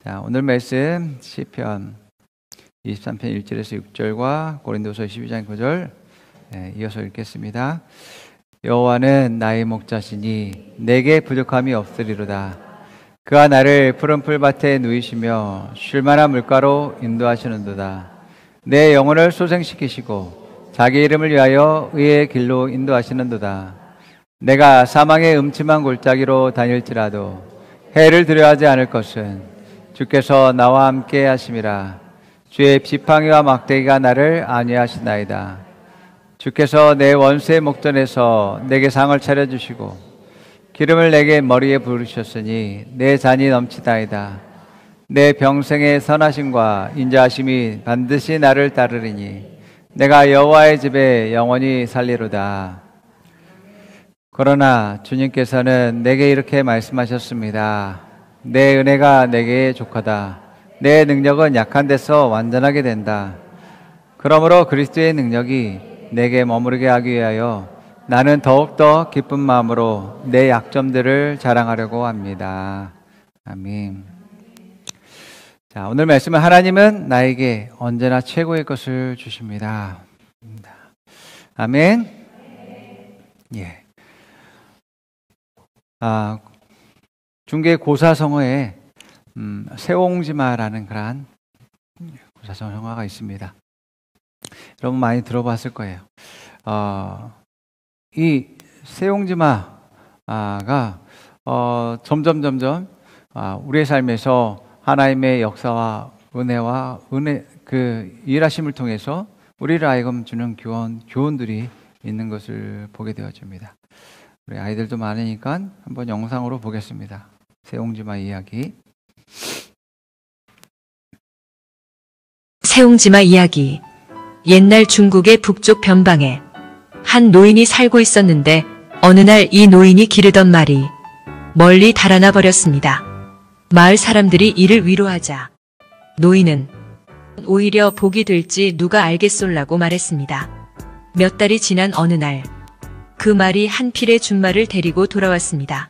자, 오늘 말씀 시편 23편 1절에서 6절과 고린도서 12장 9절 이어서 읽겠습니다. 여호와는 나의 목자시니 내게 부족함이 없으리로다. 그가 나를 푸른 풀밭에 누이시며 쉴 만한 물가로 인도하시는도다. 내 영혼을 소생시키시고 자기 이름을 위하여 의의 길로 인도하시는도다. 내가 사망의 음침한 골짜기로 다닐지라도 해를 두려워하지 않을 것은 주께서 나와 함께 하심이라. 주의 지팡이와 막대기가 나를 안위하시나이다. 주께서 내 원수의 목전에서 내게 상을 차려주시고 기름을 내게 머리에 부으셨으니 내 잔이 넘치다이다. 내 평생의 선하심과 인자하심이 반드시 나를 따르리니 내가 여호와의 집에 영원히 살리로다. 그러나 주님께서는 내게 이렇게 말씀하셨습니다. 내 은혜가 내게 족하다. 내 능력은 약한 데서 완전하게 된다. 그러므로 그리스도의 능력이 내게 머무르게 하기 위하여 나는 더욱더 기쁜 마음으로 내 약점들을 자랑하려고 합니다. 아멘. 자, 오늘 말씀은 하나님은 나에게 언제나 최고의 것을 주십니다. 아멘. 예. 중계 고사성어에 세옹지마라는 그러한 고사성어가 있습니다. 여러분 많이 들어봤을 거예요. 이 세옹지마가 점점 우리의 삶에서 하나님의 역사와 은혜와 그 일하심을 통해서 우리를 하여금 주는 교훈들이 있는 것을 보게 되어집니다. 우리 아이들도 많으니까 한번 영상으로 보겠습니다. 세옹지마 이야기. 세옹지마 이야기. 옛날 중국의 북쪽 변방에 한 노인이 살고 있었는데 어느 날 이 노인이 기르던 말이 멀리 달아나 버렸습니다. 마을 사람들이 이를 위로하자 노인은 오히려 복이 될지 누가 알겠솔라고 말했습니다. 몇 달이 지난 어느 날 그 말이 한 필의 준말을 데리고 돌아왔습니다.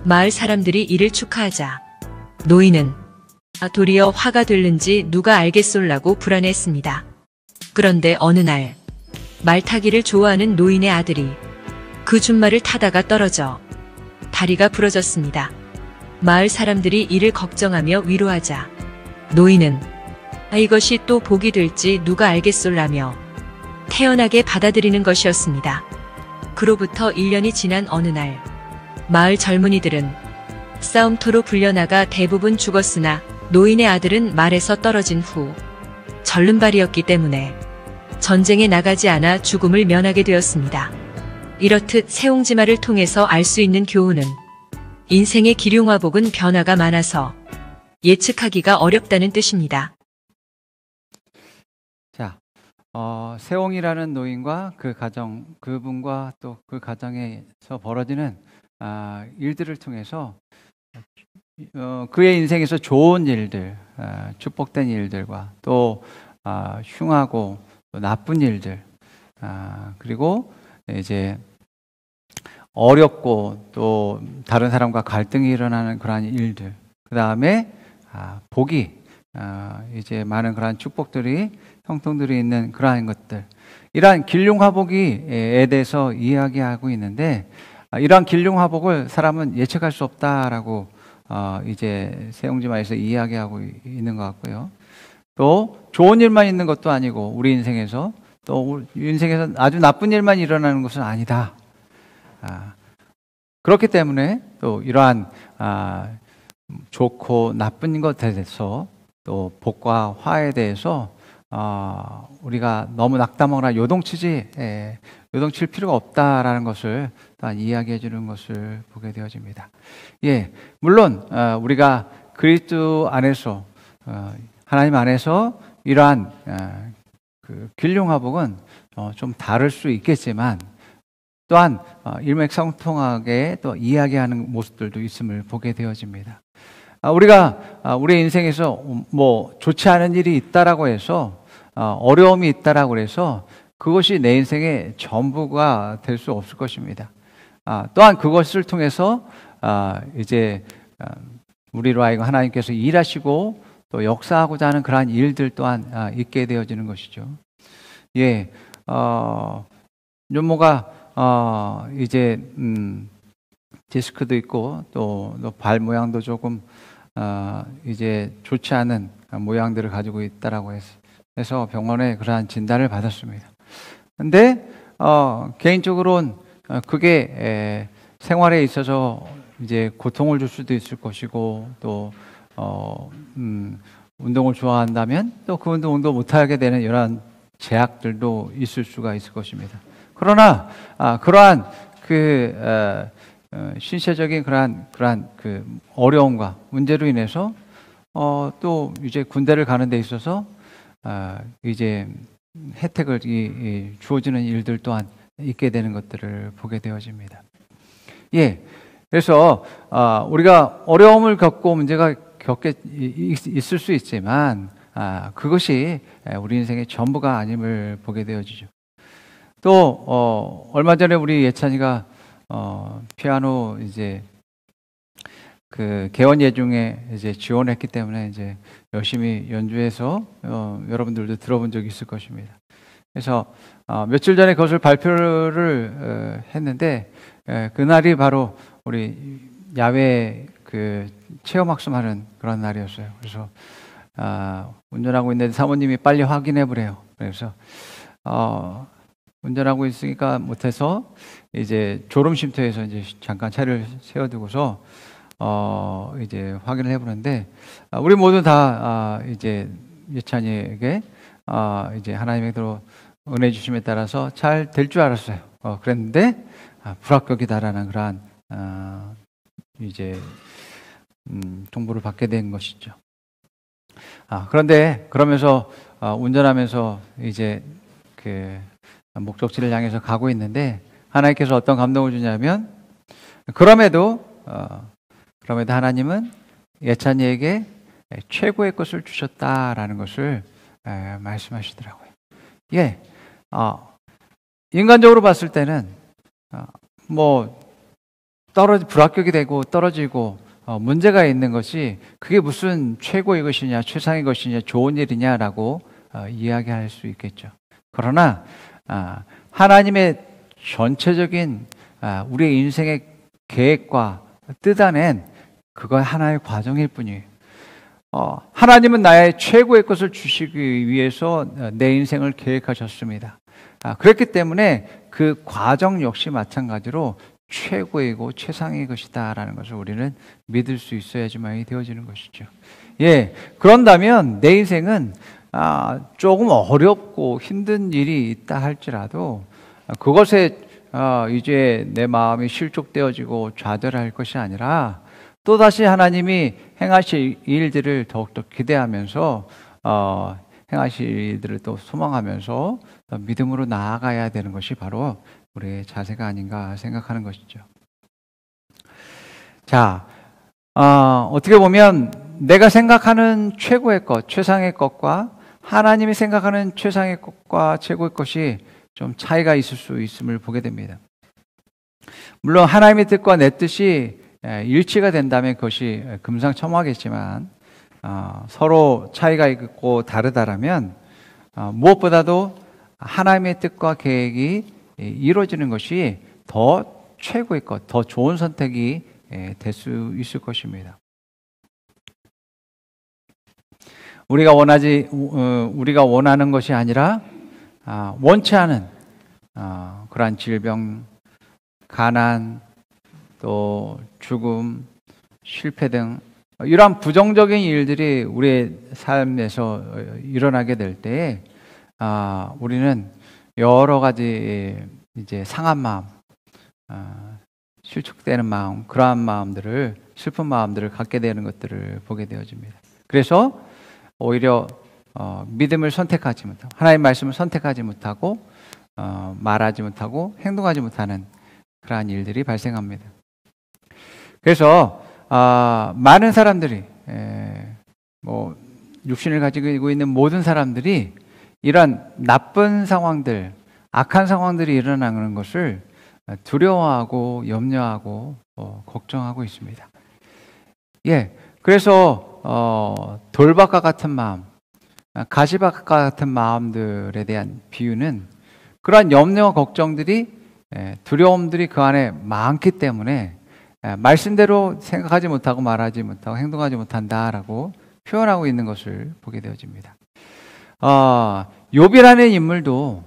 마을 사람들이 이를 축하하자 노인은 도리어 화가 될는지 누가 알겠솔라고 불안해했습니다. 그런데 어느 날 말타기를 좋아하는 노인의 아들이 그 준말을 타다가 떨어져 다리가 부러졌습니다. 마을 사람들이 이를 걱정하며 위로하자 노인은 이것이 또 복이 될지 누가 알겠솔라며 태연하게 받아들이는 것이었습니다. 그로부터 1년이 지난 어느 날 마을 젊은이들은 싸움터로 불려나가 대부분 죽었으나 노인의 아들은 말에서 떨어진 후 절름발이었기 때문에 전쟁에 나가지 않아 죽음을 면하게 되었습니다. 이렇듯 세옹지마를 통해서 알 수 있는 교훈은 인생의 기륭화복은 변화가 많아서 예측하기가 어렵다는 뜻입니다. 자, 세옹이라는 노인과 그 가정, 그분과 또 그 가정에서 벌어지는 일들을 통해서 그의 인생에서 좋은 일들, 축복된 일들과 또 흉하고 또 나쁜 일들, 그리고 이제 어렵고 또 다른 사람과 갈등이 일어나는 그러한 일들, 그 다음에 복이 이제 많은 그러한 축복들이 형통들이 있는 그러한 것들, 이러한 길흉화복에 대해서 이야기하고 있는데 이러한 길흉화복을 사람은 예측할 수 없다라고 이제 세옹지마에서 이야기하고 있는 것 같고요. 또 좋은 일만 있는 것도 아니고 우리 인생에서 또 우리 인생에서 아주 나쁜 일만 일어나는 것은 아니다. 그렇기 때문에 또 이러한 좋고 나쁜 것에 대해서 또 복과 화에 대해서 우리가 너무 낙담하거나 요동칠 필요가 없다라는 것을 또한 이야기해 주는 것을 보게 되어집니다. 예, 물론 우리가 그리스도 안에서 하나님 안에서 이러한 그 길흉화복은 좀 다를 수 있겠지만 또한 일맥상통하게 또 이야기하는 모습들도 있음을 보게 되어집니다. 우리가 우리 인생에서 뭐 좋지 않은 일이 있다라고 해서 어려움이 있다라고 해서 그것이 내 인생의 전부가 될 수 없을 것입니다. 또한 그것을 통해서 이제 우리로 하여금 하나님께서 일하시고 또 역사하고자 하는 그러한 일들 또한 있게 되어지는 것이죠. 예, 윤모가 이제 디스크도 있고 또 발 모양도 조금 이제 좋지 않은 모양들을 가지고 있다라고 해서 병원에 그러한 진단을 받았습니다. 근데 개인적으로는 그게 생활에 있어서 이제 고통을 줄 수도 있을 것이고 또 운동을 좋아한다면 또 그 운동도 못하게 되는 이러한 제약들도 있을 수가 있을 것입니다. 그러나 그러한 그 신체적인 그러한 그 어려움과 문제로 인해서 또 이제 군대를 가는 데 있어서 이제 혜택을 주어지는 일들 또한 있게 되는 것들을 보게 되어집니다. 예, 그래서 우리가 어려움을 겪고 문제가 있을 수 있지만 그것이 우리 인생의 전부가 아님을 보게 되어지죠. 또 얼마 전에 우리 예찬이가 피아노 이제 그 개원 예중에 이제 지원했기 때문에 이제 열심히 연주해서 여러분들도 들어본 적이 있을 것입니다. 그래서 며칠 전에 그것을 발표를 했는데 그날이 바로 우리 야외 그 체험학습하는 그런 날이었어요. 그래서 운전하고 있는데 사모님이 빨리 확인해 보래요. 그래서 운전하고 있으니까 못해서 이제 졸음쉼터에서 이제 잠깐 차를 세워두고서 이제 확인을 해보는데 우리 모두 다 이제 예찬이에게 이제 하나님의 은혜 주심에 따라서 잘 될 줄 알았어요. 그랬는데 불합격이다라는 그러한 이제 정보를 받게 된 것이죠. 그런데 그러면서 운전하면서 이제 그 목적지를 향해서 가고 있는데 하나님께서 어떤 감동을 주냐면 그럼에도 하나님은 예찬이에게 최고의 것을 주셨다라는 것을 말씀하시더라고요. 예, 인간적으로 봤을 때는 뭐 불합격이 되고 떨어지고 문제가 있는 것이 그게 무슨 최고의 것이냐, 최상의 것이냐, 좋은 일이냐라고 이야기할 수 있겠죠. 그러나 하나님의 전체적인 우리의 인생의 계획과 뜻 안엔 그건 하나의 과정일 뿐이에요. 하나님은 나의 최고의 것을 주시기 위해서 내 인생을 계획하셨습니다. 그렇기 때문에 그 과정 역시 마찬가지로 최고이고 최상의 것이다라는 것을 우리는 믿을 수 있어야지만이 되어지는 것이죠. 예, 그런다면 내 인생은 조금 어렵고 힘든 일이 있다 할지라도 그것에 이제 내 마음이 실족되어지고 좌절할 것이 아니라 또다시 하나님이 행하실 일들을 더욱더 기대하면서 행하실 일들을 또 소망하면서 믿음으로 나아가야 되는 것이 바로 우리의 자세가 아닌가 생각하는 것이죠. 자, 어떻게 보면 내가 생각하는 최고의 것, 최상의 것과 하나님이 생각하는 최상의 것과 최고의 것이 좀 차이가 있을 수 있음을 보게 됩니다. 물론 하나님의 뜻과 내 뜻이 일치가 된다면 그것이 금상첨화겠지만 서로 차이가 있고 다르다라면 무엇보다도 하나님의 뜻과 계획이 이루어지는 것이 더 최고의 것, 더 좋은 선택이 될 수 있을 것입니다. 우리가 원하는 것이 아니라 원치 않은 그러한 질병, 가난, 또 죽음, 실패 등 이러한 부정적인 일들이 우리의 삶에서 일어나게 될 때에 우리는 여러 가지 이제 상한 마음, 실축되는 마음, 그러한 마음들을 슬픈 마음들을 갖게 되는 것들을 보게 되어집니다. 그래서 오히려 믿음을 선택하지 못하고 하나님의 말씀을 선택하지 못하고 말하지 못하고 행동하지 못하는 그러한 일들이 발생합니다. 그래서 많은 사람들이 뭐 육신을 가지고 있는 모든 사람들이 이런 나쁜 상황들, 악한 상황들이 일어나는 것을 두려워하고 염려하고 걱정하고 있습니다. 예, 그래서 돌박과 같은 마음, 가시밭과 같은 마음들에 대한 비유는 그러한 염려와 걱정들이, 두려움들이 그 안에 많기 때문에 말씀대로 생각하지 못하고 말하지 못하고 행동하지 못한다라고 표현하고 있는 것을 보게 되어집니다. 욥이라는 인물도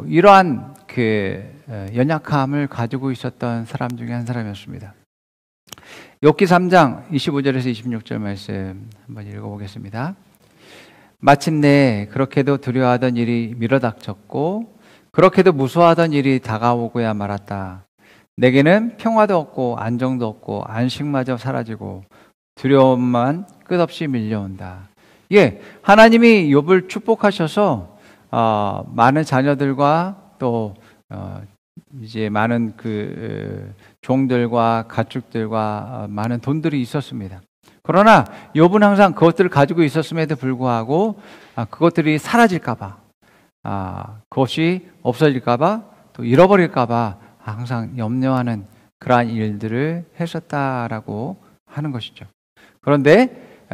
이러한 그 연약함을 가지고 있었던 사람 중에 한 사람이었습니다. 욥기 3장 25절에서 26절 말씀 한번 읽어보겠습니다. 마침내 그렇게도 두려워하던 일이 밀어닥쳤고 그렇게도 무서워하던 일이 다가오고야 말았다. 내게는 평화도 없고 안정도 없고 안식마저 사라지고 두려움만 끝없이 밀려온다. 예, 하나님이 욥을 축복하셔서 많은 자녀들과 또 이제 많은 그 종들과 가축들과 많은 돈들이 있었습니다. 그러나 욥은 항상 그것들을 가지고 있었음에도 불구하고 그것들이 사라질까봐, 그것이 없어질까봐, 또 잃어버릴까봐 항상 염려하는 그러한 일들을 했었다라고 하는 것이죠. 그런데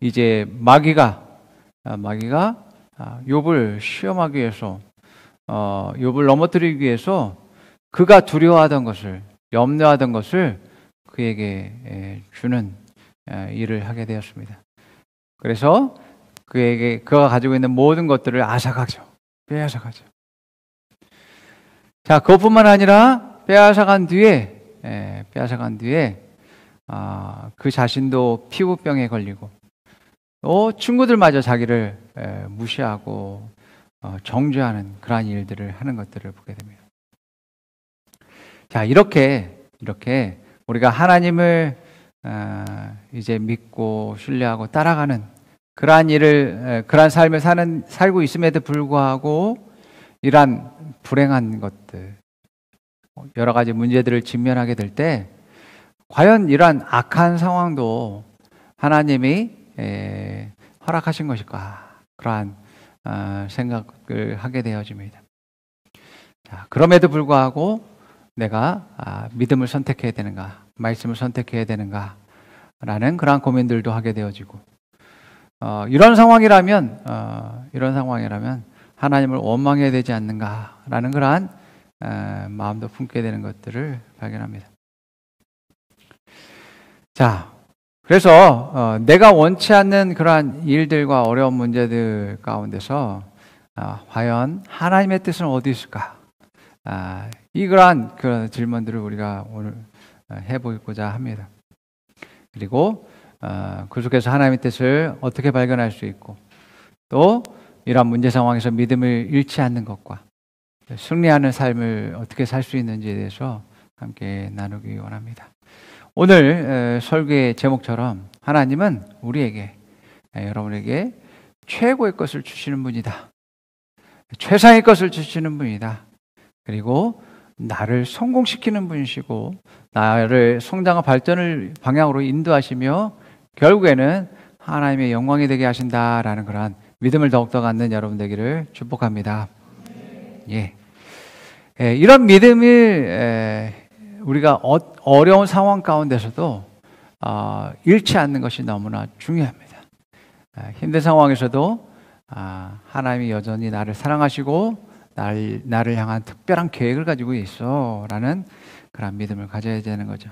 이제 마귀가 욥을 시험하기 위해서, 욥을 넘어뜨리기 위해서 그가 두려워하던 것을, 염려하던 것을 그에게 주는 일을 하게 되었습니다. 그래서 그가 가지고 있는 모든 것들을 빼앗아가죠. 자, 그것뿐만 아니라 빼앗아간 뒤에 그 자신도 피부병에 걸리고 또 친구들마저 자기를 무시하고 정죄하는 그러한 일들을 하는 것들을 보게 됩니다. 자, 이렇게 우리가 하나님을 이제 믿고 신뢰하고 따라가는 그러한 삶을 살고 있음에도 불구하고 이러한 불행한 것들, 여러 가지 문제들을 직면하게 될 때 과연 이러한 악한 상황도 하나님이 허락하신 것일까? 그러한 생각을 하게 되어집니다. 자, 그럼에도 불구하고 내가 믿음을 선택해야 되는가, 말씀을 선택해야 되는가 라는 그러한 고민들도 하게 되어지고, 이런 상황이라면 하나님을 원망해야 되지 않는가라는 그러한 마음도 품게 되는 것들을 발견합니다. 자, 그래서 내가 원치 않는 그러한 일들과 어려운 문제들 가운데서 과연 하나님의 뜻은 어디 있을까? 이러한 그런 질문들을 우리가 오늘 해보고자 합니다. 그리고 그 속에서 하나님의 뜻을 어떻게 발견할 수 있고, 또 이러한 문제 상황에서 믿음을 잃지 않는 것과 승리하는 삶을 어떻게 살 수 있는지에 대해서 함께 나누기 원합니다. 오늘 설교의 제목처럼 하나님은 우리에게, 여러분에게 최고의 것을 주시는 분이다. 최상의 것을 주시는 분이다. 그리고 나를 성공시키는 분이시고 나를 성장과 발전을 방향으로 인도하시며 결국에는 하나님의 영광이 되게 하신다라는 그러한 믿음을 더욱더 갖는 여러분 되기를 축복합니다. 예. 이런 믿음을 우리가 어려운 상황 가운데서도 잃지 않는 것이 너무나 중요합니다. 힘든 상황에서도 하나님이 여전히 나를 사랑하시고 나를 향한 특별한 계획을 가지고 있어 라는 그런 믿음을 가져야 되는 거죠.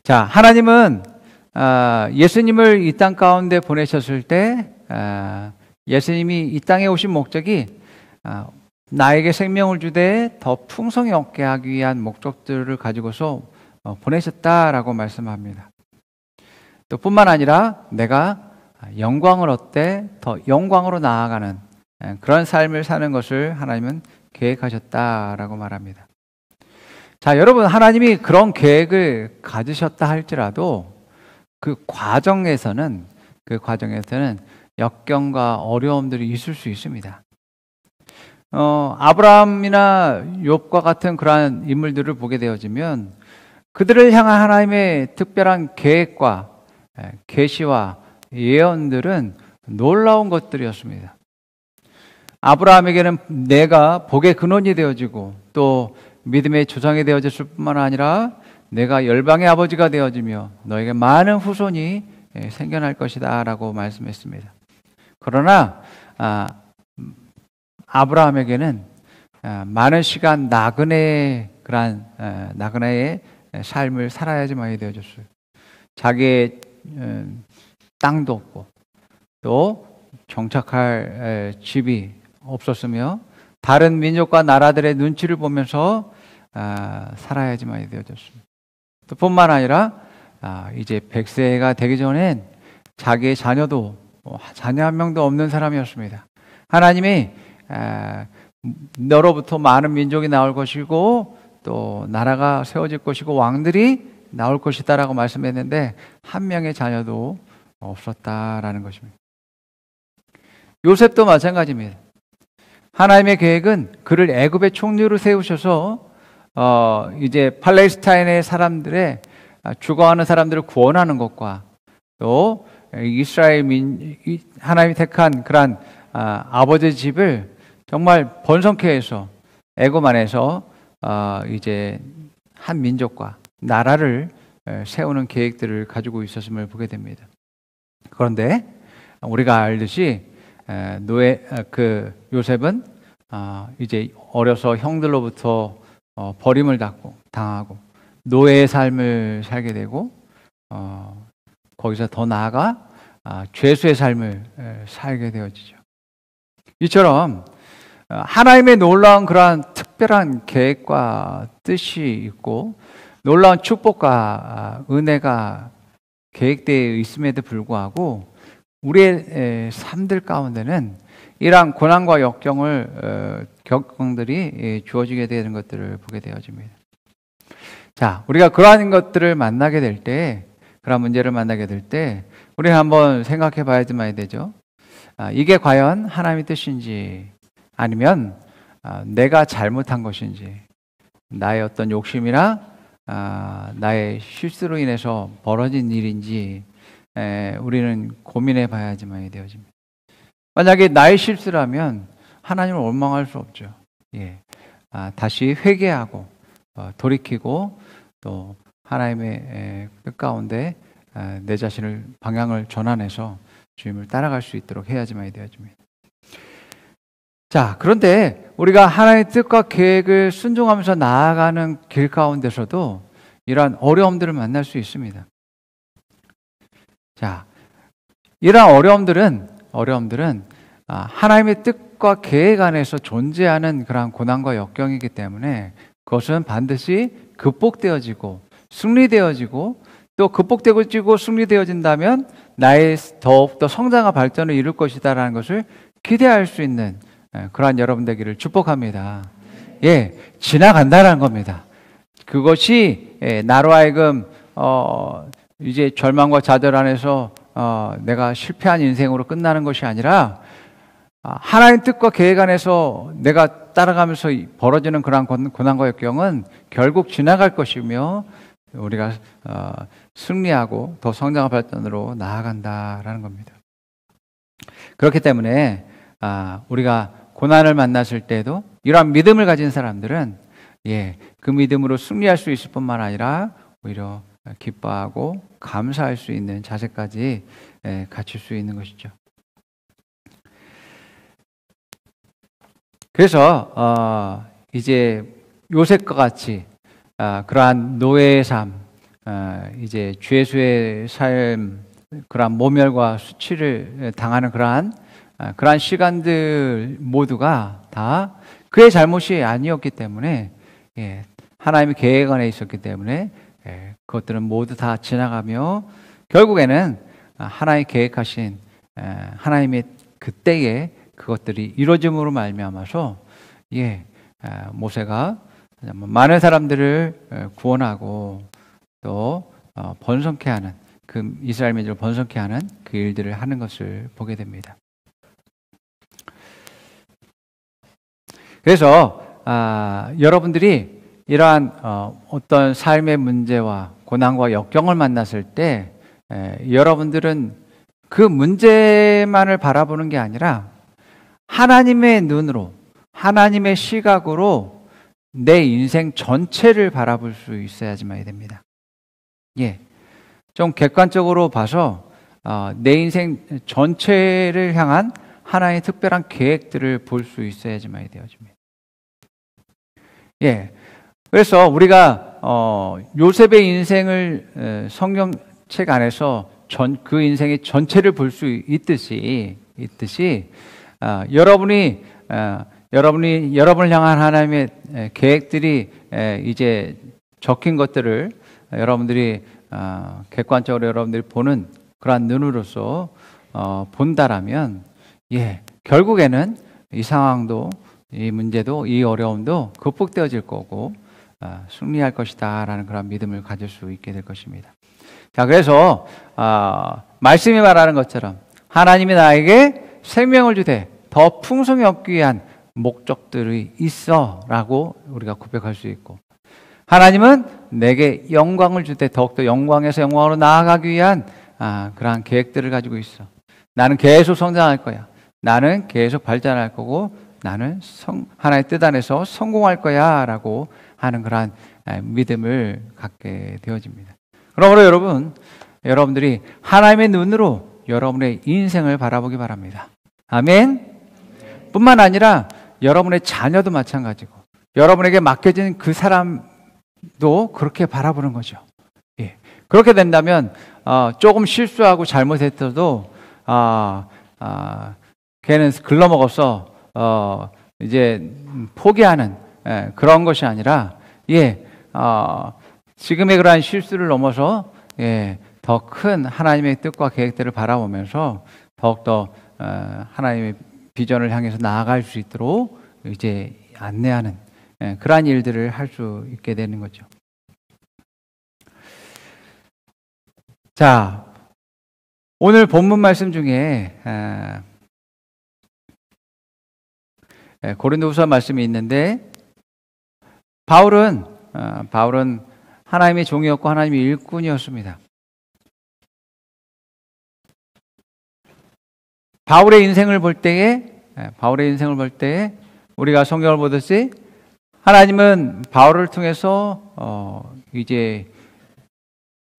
자, 하나님은 예수님을 이 땅 가운데 보내셨을 때 예수님이 이 땅에 오신 목적이 나에게 생명을 주되 더 풍성히 얻게 하기 위한 목적들을 가지고서 보내셨다라고 말씀합니다. 또 뿐만 아니라 내가 영광을 얻되 더 영광으로 나아가는 그런 삶을 사는 것을 하나님은 계획하셨다라고 말합니다. 자, 여러분, 하나님이 그런 계획을 가지셨다 할지라도 그 과정에서는 역경과 어려움들이 있을 수 있습니다. 아브라함이나 욥과 같은 그러한 인물들을 보게 되어지면 그들을 향한 하나님의 특별한 계획과 계시와 예언들은 놀라운 것들이었습니다. 아브라함에게는 내가 복의 근원이 되어지고 또 믿음의 조상이 되어졌을 뿐만 아니라 내가 열방의 아버지가 되어지며 너에게 많은 후손이 생겨날 것이다 라고 말씀했습니다. 그러나 아브라함에게는 많은 시간 나그네의 삶을 살아야지만이 되어졌어요. 자기의 땅도 없고 또 정착할 집이 없었으며 다른 민족과 나라들의 눈치를 보면서 살아야지만이 되어졌습니다. 또 뿐만 아니라 이제 100세가 되기 전엔 자기의 자녀도 자녀 한 명도 없는 사람이었습니다. 하나님이 너로부터 많은 민족이 나올 것이고 또 나라가 세워질 것이고 왕들이 나올 것이다 라고 말씀했는데 한 명의 자녀도 없었다라는 것입니다. 요셉도 마찬가지입니다. 하나님의 계획은 그를 애굽의 총리로 세우셔서 이제 팔레스타인의 사람들의 죽어가는 사람들을 구원하는 것과 또 이스라엘 하나님이 택한 그러한 아버지 집을 정말 번성케 해서 애굽 안에서 이제 한 민족과 나라를 세우는 계획들을 가지고 있었음을 보게 됩니다. 그런데 우리가 알듯이 요셉은 이제 어려서 형들로부터 버림을 당하고 노예의 삶을 살게 되고 거기서 더 나아가 죄수의 삶을 살게 되어지죠. 이처럼 하나님의 놀라운 그러한 특별한 계획과 뜻이 있고 놀라운 축복과 은혜가 계획되어 있음에도 불구하고 우리의 삶들 가운데는 이러한 고난과 역경들이 주어지게 되는 것들을 보게 되어집니다. 자, 우리가 그러한 것들을 만나게 될 때, 그런 문제를 만나게 될 때, 우리는 한번 생각해 봐야지만 되죠. 이게 과연 하나님의 뜻인지, 아니면 내가 잘못한 것인지, 나의 어떤 욕심이나 나의 실수로 인해서 벌어진 일인지, 우리는 고민해 봐야지만 되어집니다. 만약에 나의 실수라면 하나님을 원망할 수 없죠. 예. 다시 회개하고 돌이키고 또 하나님의 뜻 가운데 내 자신을 방향을 전환해서 주님을 따라갈 수 있도록 해야지만 되어집니다. 자, 그런데 우리가 하나님의 뜻과 계획을 순종하면서 나아가는 길 가운데서도 이러한 어려움들을 만날 수 있습니다. 자, 이러한 어려움들은 하나님의 뜻과 계획 안에서 존재하는 그러한 고난과 역경이기 때문에 그것은 반드시 극복되어지고 승리되어지고 또 극복되어지고 승리되어진다면 나의 더욱더 성장과 발전을 이룰 것이다라는 것을 기대할 수 있는 그러한 여러분 되기를 축복합니다. 예, 지나간다라는 겁니다. 그것이 나로 하여금 이제 절망과 좌절 안에서 내가 실패한 인생으로 끝나는 것이 아니라 하나님 뜻과 계획 안에서 내가 따라가면서 벌어지는 그런 고난과 역경은 결국 지나갈 것이며 우리가 승리하고 더 성장과 발전으로 나아간다라는 겁니다. 그렇기 때문에 우리가 고난을 만났을 때도 이러한 믿음을 가진 사람들은 그 믿음으로 승리할 수 있을 뿐만 아니라 오히려 기뻐하고 감사할 수 있는 자세까지 갖출 수 있는 것이죠. 그래서 이제 요셉과 같이 그러한 노예의 삶, 이제 죄수의 삶, 그러한 모멸과 수치를 당하는 그러한 시간들 모두가 다 그의 잘못이 아니었기 때문에 하나님의 계획 안에 있었기 때문에 그것들은 모두 다 지나가며 결국에는 하나님이 계획하신 하나님의 그때에 그것들이 이루어짐으로 말미암아서 모세가 많은 사람들을 구원하고 또 번성케 하는 그 이스라엘 민족을 번성케 하는 그 일들을 하는 것을 보게 됩니다. 그래서 여러분들이 이러한 어떤 삶의 문제와 고난과 역경을 만났을 때 여러분들은 그 문제만을 바라보는 게 아니라 하나님의 눈으로 하나님의 시각으로 내 인생 전체를 바라볼 수 있어야지만 됩니다. 예, 좀 객관적으로 봐서 내 인생 전체를 향한 하나의 특별한 계획들을 볼 수 있어야지만 되어집니다. 예, 그래서 우리가 요셉의 인생을 성경책 안에서 그 인생의 전체를 볼 수 있듯이 여러분을 향한 하나님의 계획들이 이제 적힌 것들을 여러분들이 객관적으로 여러분들이 보는 그러한 눈으로서 본다라면, 예, 결국에는 이 상황도, 이 문제도, 이 어려움도 극복되어질 거고 승리할 것이다라는 그런 믿음을 가질 수 있게 될 것입니다. 자, 그래서 말씀이 말하는 것처럼 하나님이 나에게 생명을 주되 더 풍성히 얻기 위한 목적들이 있어라고 우리가 고백할 수 있고, 하나님은 내게 영광을 주되 더욱더 영광에서 영광으로 나아가기 위한 그러한 계획들을 가지고 있어. 나는 계속 성장할 거야. 나는 계속 발전할 거고, 나는 하나의 뜻 안에서 성공할 거야 라고 하는 그러한 믿음을 갖게 되어집니다. 그러므로 여러분들이 하나님의 눈으로 여러분의 인생을 바라보기 바랍니다. 아멘. 뿐만 아니라 여러분의 자녀도 마찬가지고, 여러분에게 맡겨진 그 사람도 그렇게 바라보는 거죠. 예. 그렇게 된다면 조금 실수하고 잘못했어도 걔는 글러먹어서 이제 포기하는 그런 것이 아니라, 지금의 그러한 실수를 넘어서 더 큰 하나님의 뜻과 계획들을 바라보면서 더욱더 하나님의 비전을 향해서 나아갈 수 있도록 이제 안내하는 그러한 일들을 할 수 있게 되는 거죠. 자, 오늘 본문 말씀 중에 고린도후서 말씀이 있는데, 바울은 하나님의 종이었고 하나님의 일꾼이었습니다. 바울의 인생을 볼 때에 우리가 성경을 보듯이 하나님은 바울을 통해서 이제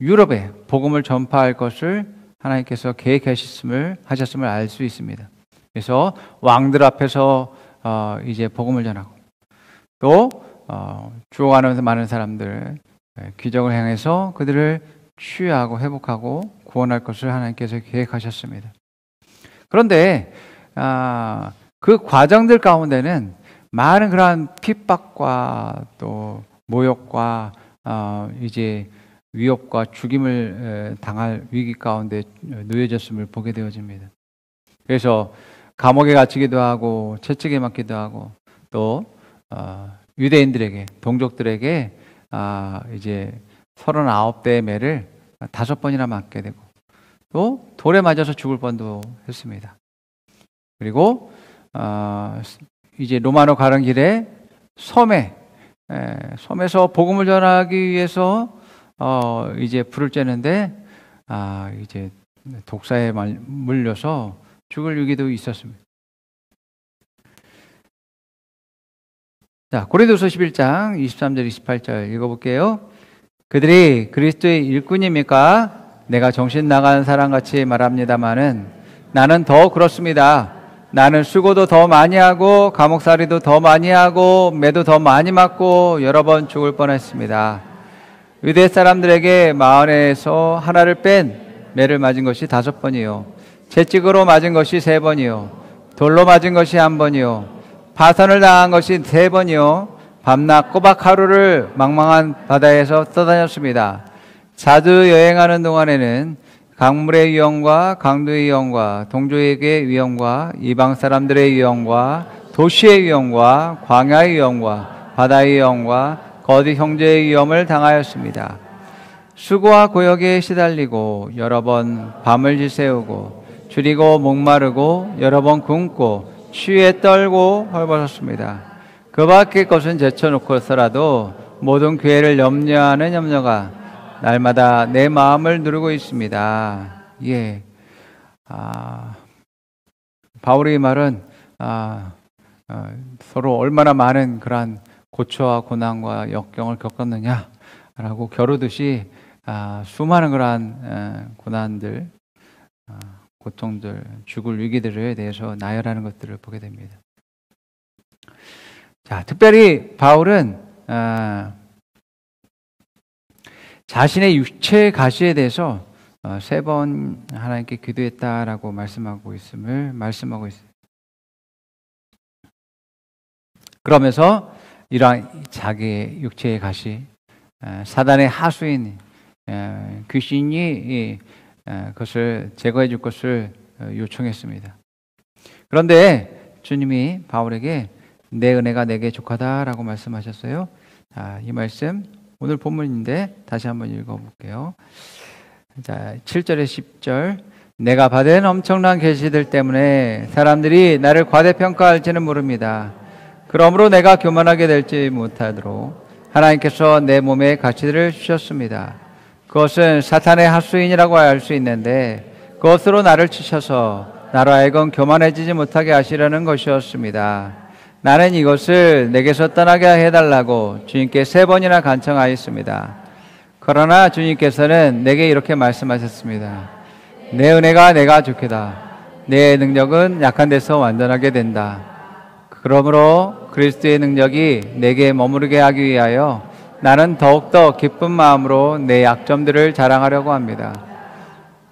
유럽에 복음을 전파할 것을 하나님께서 계획하셨음을 알 수 있습니다. 그래서 왕들 앞에서 이제 복음을 전하고, 또 죽어가는 많은 사람들, 기적을 향해서 그들을 치유하고 회복하고 구원할 것을 하나님께서 계획하셨습니다. 그런데 그 과정들 가운데는 많은 그러한 핍박과 또 모욕과 이제 위협과 죽임을 당할 위기 가운데 놓여졌음을 보게 되어집니다. 그래서 감옥에 갇히기도 하고 채찍에 맞기도 하고, 또 유대인들에게, 동족들에게 이제 39대의 매를 5번이나 맞게 되고, 또 돌에 맞아서 죽을 뻔도 했습니다. 그리고 이제 로마로 가는 길에 섬에서 복음을 전하기 위해서 이제 불을 쬐는데 이제 독사에 물려서 죽을 위기도 있었습니다. 자, 고린도서 11장 23절 28절 읽어볼게요. 그들이 그리스도의 일꾼입니까? 내가 정신 나간 사람같이 말합니다마는 나는 더 그렇습니다. 나는 수고도 더 많이 하고 감옥살이도 더 많이 하고 매도 더 많이 맞고 여러 번 죽을 뻔했습니다. 유대 사람들에게 마흔에서 하나를 뺀 매를 맞은 것이 5번이요, 채찍으로 맞은 것이 3번이요, 돌로 맞은 것이 1번이요, 파선을 당한 것이 3번이요, 밤낮 꼬박 하루를 망망한 바다에서 떠다녔습니다. 자주 여행하는 동안에는 강물의 위험과 강도의 위험과 동족에게 위험과 이방 사람들의 위험과 도시의 위험과 광야의 위험과 바다의 위험과 거짓 형제의 위험을 당하였습니다. 수고와 고역에 시달리고 여러 번 밤을 지새우고 줄이고 목마르고 여러 번 굶고 추위에 떨고 헐벗었습니다. 그 밖의 것은 제쳐놓고서라도 모든 기회를 염려하는 염려가 날마다 내 마음을 누르고 있습니다. 예. 바울의 말은 서로 얼마나 많은 그러한 고초와 고난과 역경을 겪었느냐라고 겨루듯이 수많은 그러한 고난들, 고통들, 죽을 위기들에 대해서 나열하는 것들을 보게 됩니다. 자, 특별히 바울은 자신의 육체의 가시에 대해서 3번 하나님께 기도했다라고 말씀하고 있어요. 그러면서 이러한 자기의 육체의 가시, 사단의 하수인 귀신이 그것을 제거해 줄 것을 요청했습니다. 그런데 주님이 바울에게 내 은혜가 내게 족하다라고 말씀하셨어요. 자, 이 말씀 오늘 본문인데 다시 한번 읽어볼게요. 자, 7절에 10절. 내가 받은 엄청난 계시들 때문에 사람들이 나를 과대평가할지는 모릅니다. 그러므로 내가 교만하게 될지 못하도록 하나님께서 내 몸에 가시들을 주셨습니다. 그것은 사탄의 하수인이라고 할 수 있는데 그것으로 나를 치셔서 나로 하여금 교만해지지 못하게 하시려는 것이었습니다. 나는 이것을 내게서 떠나게 해달라고 주님께 3번이나 간청하였습니다. 그러나 주님께서는 내게 이렇게 말씀하셨습니다. 내 은혜가 내가 좋게다. 내 능력은 약한 데서 완전하게 된다. 그러므로 그리스도의 능력이 내게 머무르게 하기 위하여 나는 더욱더 기쁜 마음으로 내 약점들을 자랑하려고 합니다.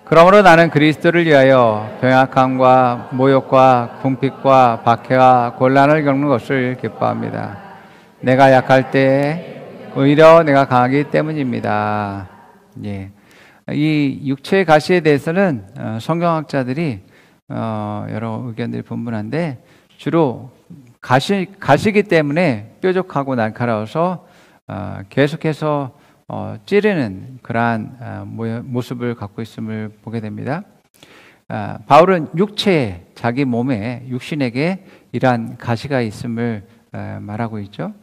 그러므로 나는 그리스도를 위하여 병약함과 모욕과 궁핍과 박해와 곤란을 겪는 것을 기뻐합니다. 내가 약할 때 오히려 내가 강하기 때문입니다. 예. 이 육체의 가시에 대해서는 성경학자들이 여러 의견들이 분분한데 주로 가시기 때문에 뾰족하고 날카로워서 계속해서 찌르는 그러한 모습을 갖고 있음을 보게 됩니다. 바울은 육체에, 자기 몸에, 육신에게 이러한 가시가 있음을 말하고 있죠.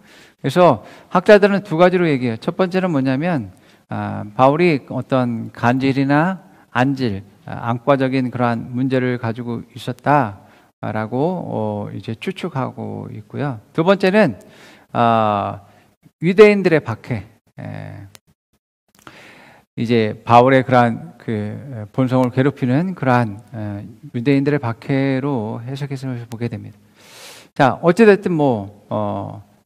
그래서 학자들은 2가지로 얘기해요. 첫 번째는 뭐냐면 바울이 어떤 간질이나 안질, 안과적인 그러한 문제를 가지고 있었다라고 이제 추측하고 있고요. 2번째는 유대인들의 박해, 이제 바울의 그러한 그 본성을 괴롭히는 그러한 유대인들의 박해로 해석해서 보게 됩니다. 자, 어찌됐든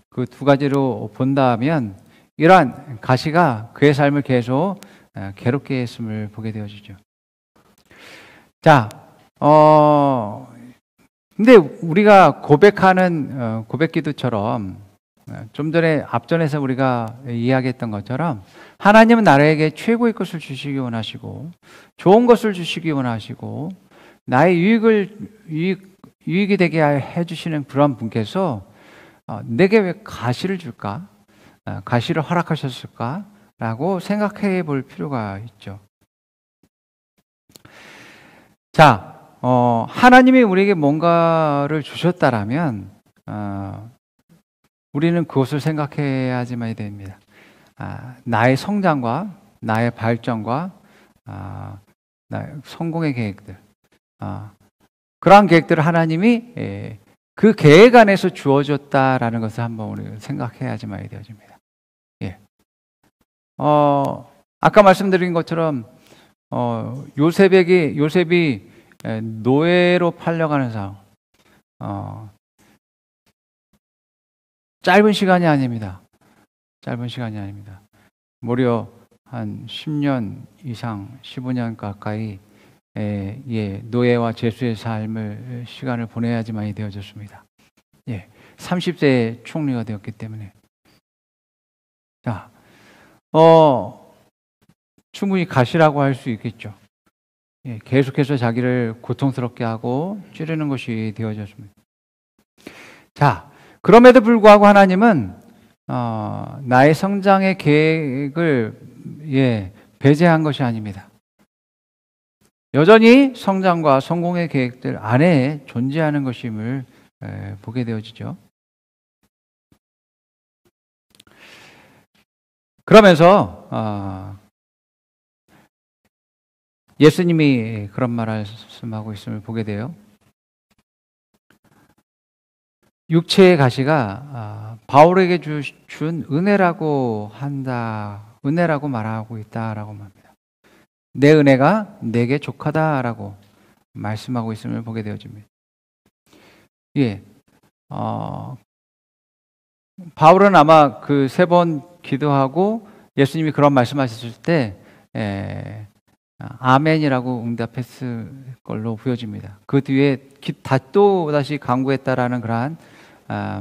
그 2가지로 본다면 이러한 가시가 그의 삶을 계속 괴롭게 했음을 보게 되어지죠. 자, 근데 우리가 고백하는 고백 기도처럼 좀 전에 앞전에서 우리가 이야기했던 것처럼 하나님은 나에게 최고의 것을 주시기 원하시고 좋은 것을 주시기 원하시고 나의 유익이 되게 해주시는 그런 분께서 내게 왜 가시를 줄까? 가시를 허락하셨을까? 라고 생각해 볼 필요가 있죠. 자, 하나님이 우리에게 뭔가를 주셨다라면 우리는 그것을 생각해야지만 됩니다. 나의 성장과 나의 발전과 나의 성공의 계획들, 그러한 계획들을 하나님이 그 계획 안에서 주어졌다라는 것을 한번 우리가 생각해야지만 되어집니다. 예. 아까 말씀드린 것처럼 요셉이 노예로 팔려가는 상황, 짧은 시간이 아닙니다. 짧은 시간이 아닙니다. 무려 한 10년 이상, 15년 가까이 노예와 죄수의 시간을 보내야지만이 되어졌습니다. 30세에 총리가 되었기 때문에. 자, 충분히 가시라고 할 수 있겠죠. 계속해서 자기를 고통스럽게 하고 찌르는 것이 되어졌습니다. 자, 그럼에도 불구하고 하나님은 나의 성장의 계획을 배제한 것이 아닙니다. 여전히 성장과 성공의 계획들 안에 존재하는 것임을 보게 되어지죠. 그러면서 예수님이 그런 말씀하고 있음을 보게 돼요. 육체의 가시가 바울에게 준 은혜라고 은혜라고 말하고 있다라고 말합니다. 내 은혜가 내게 족하다라고 말씀하고 있음을 보게 되어집니다. 예, 바울은 아마 그 3번 기도하고 예수님이 그런 말씀하셨을 때 아멘이라고 응답했을 걸로 보여집니다. 그 뒤에 또 다시 간구했다라는 그러한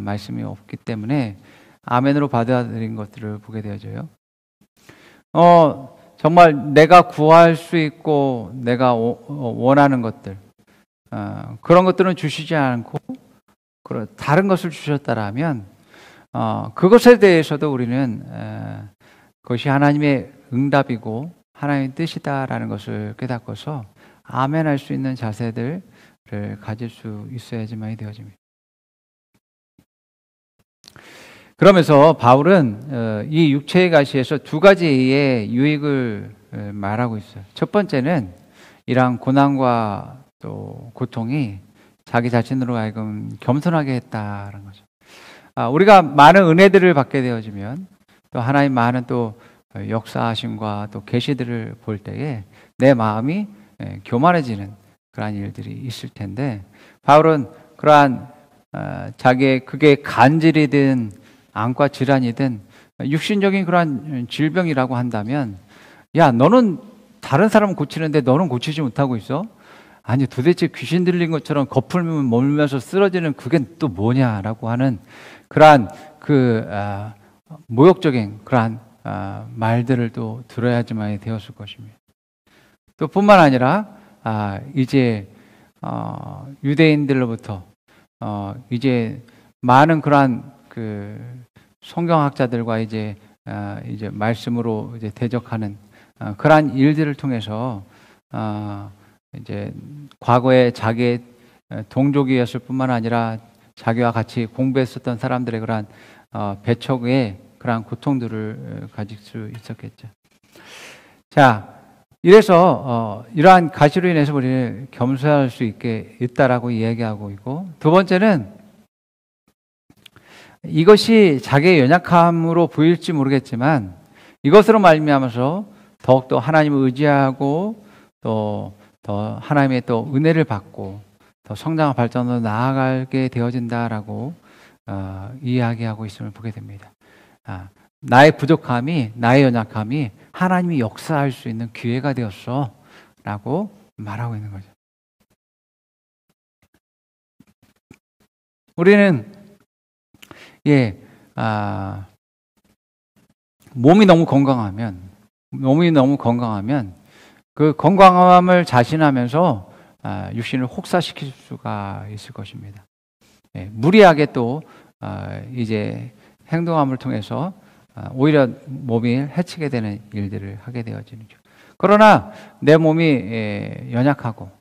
말씀이 없기 때문에 아멘으로 받아들인 것들을 보게 되어져요. 정말 내가 구할 수 있고 내가 원하는 것들 그런 것들은 주시지 않고 다른 것을 주셨다라면 그것에 대해서도 우리는 그것이 하나님의 응답이고 하나님의 뜻이다라는 것을 깨닫고서 아멘할 수 있는 자세들을 가질 수 있어야지만이 되어집니다. 그러면서 바울은 이 육체의 가시에서 2가지의 유익을 말하고 있어요. 첫 번째는 이러한 고난과 또 고통이 자기 자신으로 하여금 겸손하게 했다는 거죠. 우리가 많은 은혜들을 받게 되어지면 또 하나님 많은 또 역사하심과 또 계시들을 볼 때에 내 마음이 교만해지는 그러한 일들이 있을 텐데 바울은 그러한 자기의 그게 간질이든 안과 질환이든 육신적인 그러한 질병이라고 한다면 야 너는 다른 사람은 고치는데 너는 고치지 못하고 있어? 아니 도대체 귀신 들린 것처럼 거품을 몰면서 쓰러지는 그게 또 뭐냐라고 하는 그러한 모욕적인 그러한 말들을 또 들어야지만 되었을 것입니다. 또 뿐만 아니라 이제 유대인들로부터 이제 많은 그러한 성경학자들과 이제 말씀으로 이제 대적하는 그러한 일들을 통해서 이제 과거에 자기의 동족이었을 뿐만 아니라 자기와 같이 공부했었던 사람들의 그러한 배척의 그러한 고통들을 가질 수 있었겠죠. 자, 이래서 이러한 가시로 인해서 우리는 겸손할 수 있다라고 이야기하고 있고, 두 번째는 이것이 자기의 연약함으로 보일지 모르겠지만 이것으로 말미암아서 더욱더 하나님을 의지하고 또 더 하나님의 또 은혜를 받고 더 성장과 발전으로 나아가게 되어진다라고 이야기하고 있음을 보게 됩니다. 나의 부족함이, 나의 연약함이 하나님이 역사할 수 있는 기회가 되었어 라고 말하고 있는 거죠. 우리는 몸이 너무 건강하면 그 건강함을 자신하면서 육신을 혹사시킬 수가 있을 것입니다. 무리하게 또 이제 행동함을 통해서 오히려 몸이 해치게 되는 일들을 하게 되어지는 죠. 그러나 내 몸이 연약하고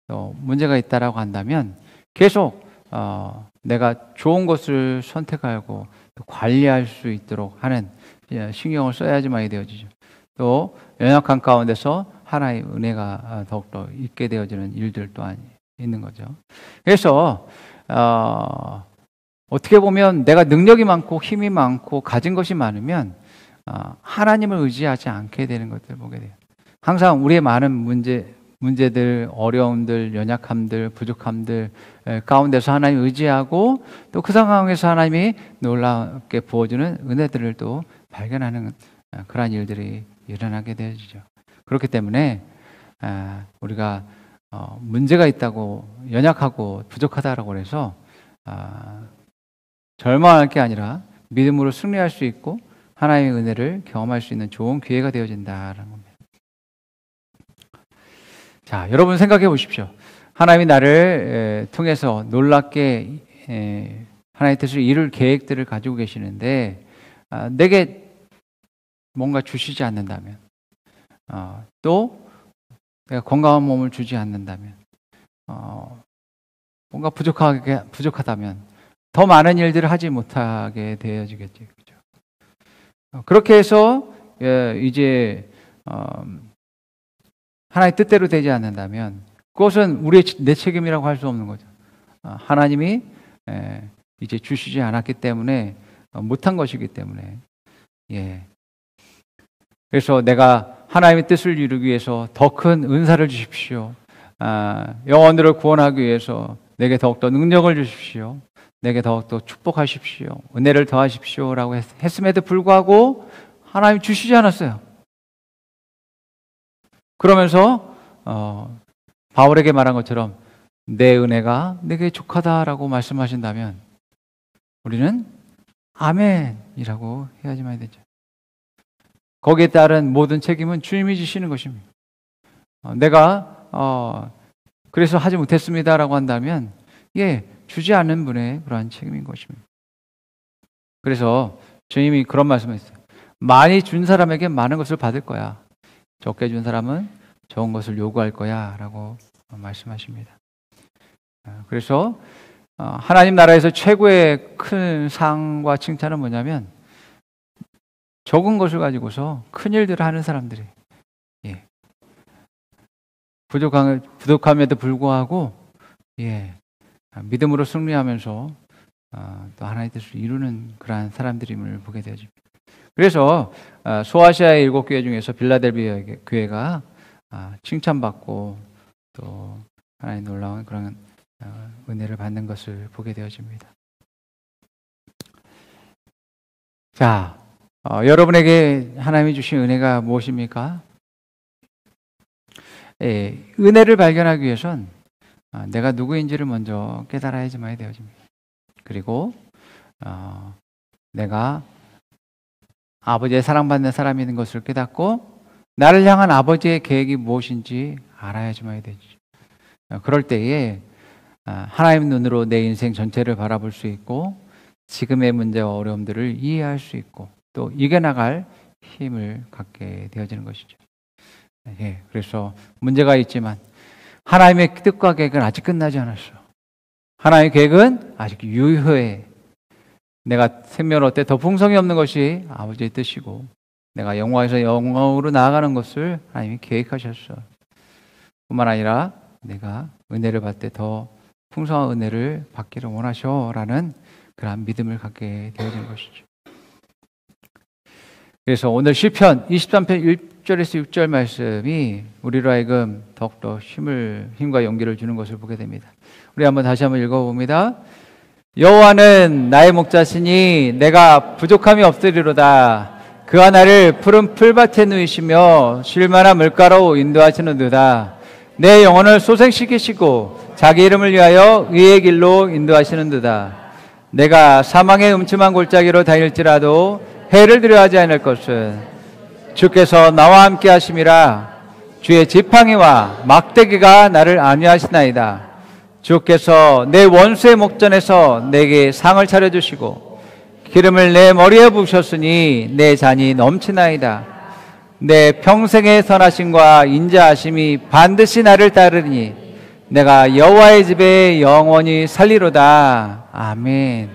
또 문제가 있다라고 한다면 계속 내가 좋은 것을 선택하고 또 관리할 수 있도록 하는 신경을 써야지만 되어지죠. 또 연약한 가운데서 하나의 은혜가 더욱더 있게 되어지는 일들 또한 있는 거죠. 그래서 어떻게 보면 내가 능력이 많고 힘이 많고 가진 것이 많으면 하나님을 의지하지 않게 되는 것들을 보게 돼요. 항상 우리의 많은 문제들, 어려움들, 연약함들, 부족함들 가운데서 하나님을 의지하고 또 그 상황에서 하나님이 놀랍게 부어주는 은혜들을 또 발견하는 그러한 일들이 일어나게 되어지죠. 그렇기 때문에 우리가 문제가 있다고 연약하고 부족하다라고 해서 절망할 게 아니라 믿음으로 승리할 수 있고 하나님의 은혜를 경험할 수 있는 좋은 기회가 되어진다라는 겁니다. 자, 여러분 생각해 보십시오. 하나님이 나를 통해서 놀랍게 하나님의 뜻을 이룰 계획들을 가지고 계시는데 내게 뭔가 주시지 않는다면 또 내가 건강한 몸을 주지 않는다면 뭔가 부족하다면 더 많은 일들을 하지 못하게 되어지겠죠. 그렇죠? 그렇게 해서 이제 하나님의 뜻대로 되지 않는다면 그것은 내 책임이라고 할 수 없는 거죠. 하나님이 이제 주시지 않았기 때문에 못한 것이기 때문에 예. 그래서 내가 하나님의 뜻을 이루기 위해서 더 큰 은사를 주십시오. 영혼들을 구원하기 위해서 내게 더욱더 능력을 주십시오. 내게 더욱더 축복하십시오. 은혜를 더하십시오. 라고 했음에도 불구하고 하나님 주시지 않았어요. 그러면서 바울에게 말한 것처럼 내 은혜가 내게 족하다라고 말씀하신다면 우리는 아멘이라고 해야지만 되죠. 거기에 따른 모든 책임은 주님이 지시는 것입니다. 내가 그래서 하지 못했습니다라고 한다면 예, 주지 않는 분의 그러한 책임인 것입니다. 그래서 주님이 그런 말씀을 했어요. 많이 준 사람에게 많은 것을 받을 거야. 적게 준 사람은 적은 것을 요구할 거야 라고 말씀하십니다. 그래서 하나님 나라에서 최고의 큰 상과 칭찬은 뭐냐면 적은 것을 가지고서 큰 일들을 하는 사람들이 예. 부족함에도 불구하고 예. 믿음으로 승리하면서 또 하나님의 뜻을 이루는 그러한 사람들임을 보게 되어집니다. 그래서 소아시아의 7교회 중에서 빌라델비아 교회가 칭찬받고 또 하나님의 놀라운 그런 은혜를 받는 것을 보게 되어집니다. 자, 여러분에게 하나님이 주신 은혜가 무엇입니까? 예, 은혜를 발견하기 위해선 내가 누구인지를 먼저 깨달아야지만 되어집니다. 그리고 내가 아버지의 사랑받는 사람인 것을 깨닫고 나를 향한 아버지의 계획이 무엇인지 알아야지만 되죠. 그럴 때에 하나님의 눈으로 내 인생 전체를 바라볼 수 있고 지금의 문제와 어려움들을 이해할 수 있고 또 이겨나갈 힘을 갖게 되어지는 것이죠. 예, 그래서 문제가 있지만 하나님의 뜻과 계획은 아직 끝나지 않았어. 하나님의 계획은 아직 유효해. 내가 생명 얻되 더 풍성이 없는 것이 아버지의 뜻이고 내가 영광에서 영광으로 나아가는 것을 하나님이 계획하셨어. 뿐만 아니라 내가 은혜를 받되 더 풍성한 은혜를 받기를 원하셔라는 그러한 믿음을 갖게 되어진 것이죠. 그래서 오늘 시편 23편 1절에서 6절 말씀이 우리로 하여금 더욱더 힘과 용기를 주는 것을 보게 됩니다. 우리 다시 한번 읽어봅니다. 여호와는 나의 목자시니 내가 부족함이 없으리로다. 그가 나를 푸른 풀밭에 누이시며 쉴 만한 물가로 인도하시는도다. 내 영혼을 소생시키시고 자기 이름을 위하여 의의 길로 인도하시는도다. 내가 사망의 음침한 골짜기로 다닐지라도 해를 두려워하지 않을 것은 주께서 나와 함께 하심이라. 주의 지팡이와 막대기가 나를 안위하시나이다. 주께서 내 원수의 목전에서 내게 상을 차려주시고 기름을 내 머리에 부으셨으니 내 잔이 넘치나이다. 내 평생의 선하심과 인자하심이 반드시 나를 따르니 내가 여호와의 집에 영원히 살리로다. 아멘.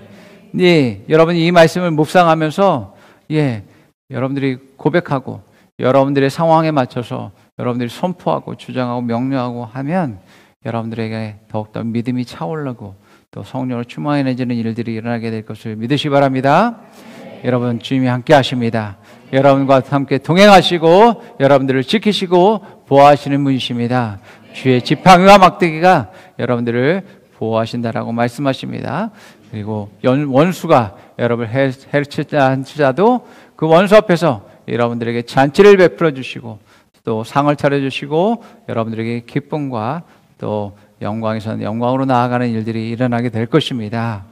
네, 여러분 이 말씀을 묵상하면서 여러분들이 고백하고 여러분들의 상황에 맞춰서 여러분들이 선포하고 주장하고 명령하고 하면 여러분들에게 더욱더 믿음이 차오르고 또 성령으로 충만해지는 일들이 일어나게 될 것을 믿으시기 바랍니다. 여러분 주님이 함께 하십니다. 여러분과 함께 동행하시고 여러분들을 지키시고 보호하시는 분이십니다. 주의 지팡이와 막대기가 여러분들을 보호하신다라고 말씀하십니다. 그리고 원수가 여러분을 해칠자 자도 그 원수 앞에서 여러분들에게 잔치를 베풀어 주시고 또 상을 차려주시고 여러분들에게 기쁨과 또 영광에서 영광으로 나아가는 일들이 일어나게 될 것입니다.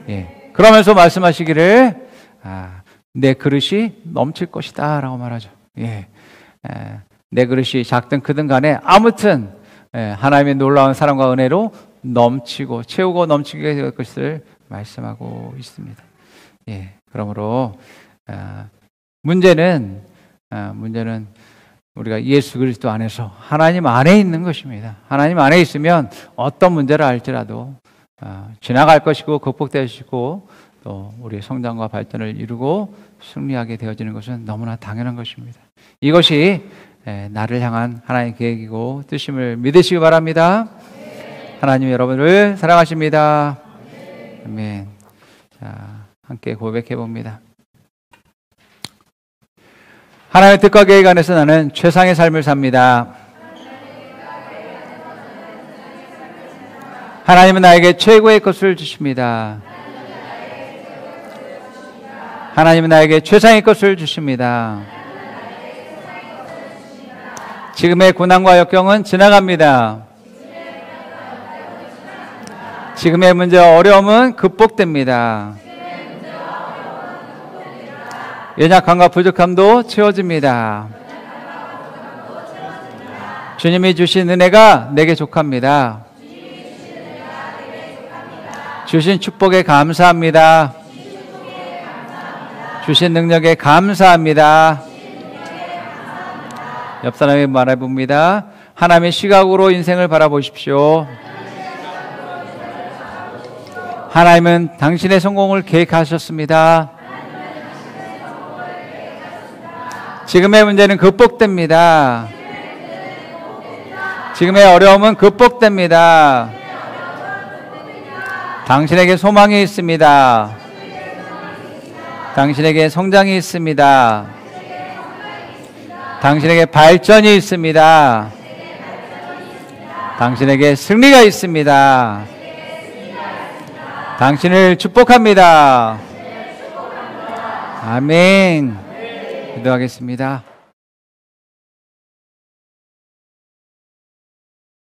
예. 그러면서 말씀하시기를 내 그릇이 넘칠 것이다 라고 말하죠. 예. 내 그릇이 작든 크든 간에 아무튼 하나님의 놀라운 사랑과 은혜로 넘치고 채우고 넘치게 될 것을 말씀하고 있습니다. 예. 그러므로 문제는 우리가 예수 그리스도 안에서 하나님 안에 있는 것입니다. 하나님 안에 있으면 어떤 문제를 알지라도 지나갈 것이고 극복되시고 또 우리의 성장과 발전을 이루고 승리하게 되어지는 것은 너무나 당연한 것입니다. 이것이 나를 향한 하나님의 계획이고 뜻임을 믿으시기 바랍니다. 하나님 여러분을 사랑하십니다. 아멘. 자, 함께 고백해 봅니다. 하나님의 뜻과 계획 안에서 나는 최상의 삶을 삽니다. 하나님은 나에게 최고의 것을 주십니다. 하나님은 나에게 최상의 것을 주십니다. 지금의 고난과 역경은 지나갑니다. 지금의 문제와 어려움은 극복됩니다. 연약함과 부족함도 채워집니다. 주님이 주신 은혜가 내게 족합니다. 주신 축복에 감사합니다. 주신 능력에 감사합니다. 옆 사람이 말해봅니다. 하나님의 시각으로 인생을 바라보십시오. 하나님은 당신의 성공을 계획하셨습니다. 지금의 문제는 극복됩니다. 지금의 어려움은 극복됩니다. 당신에게 소망이 있습니다. 당신에게 성장이 있습니다. 당신에게 발전이 있습니다. 당신에게 승리가 있습니다. 당신을 축복합니다. 아멘. 기도하겠습니다.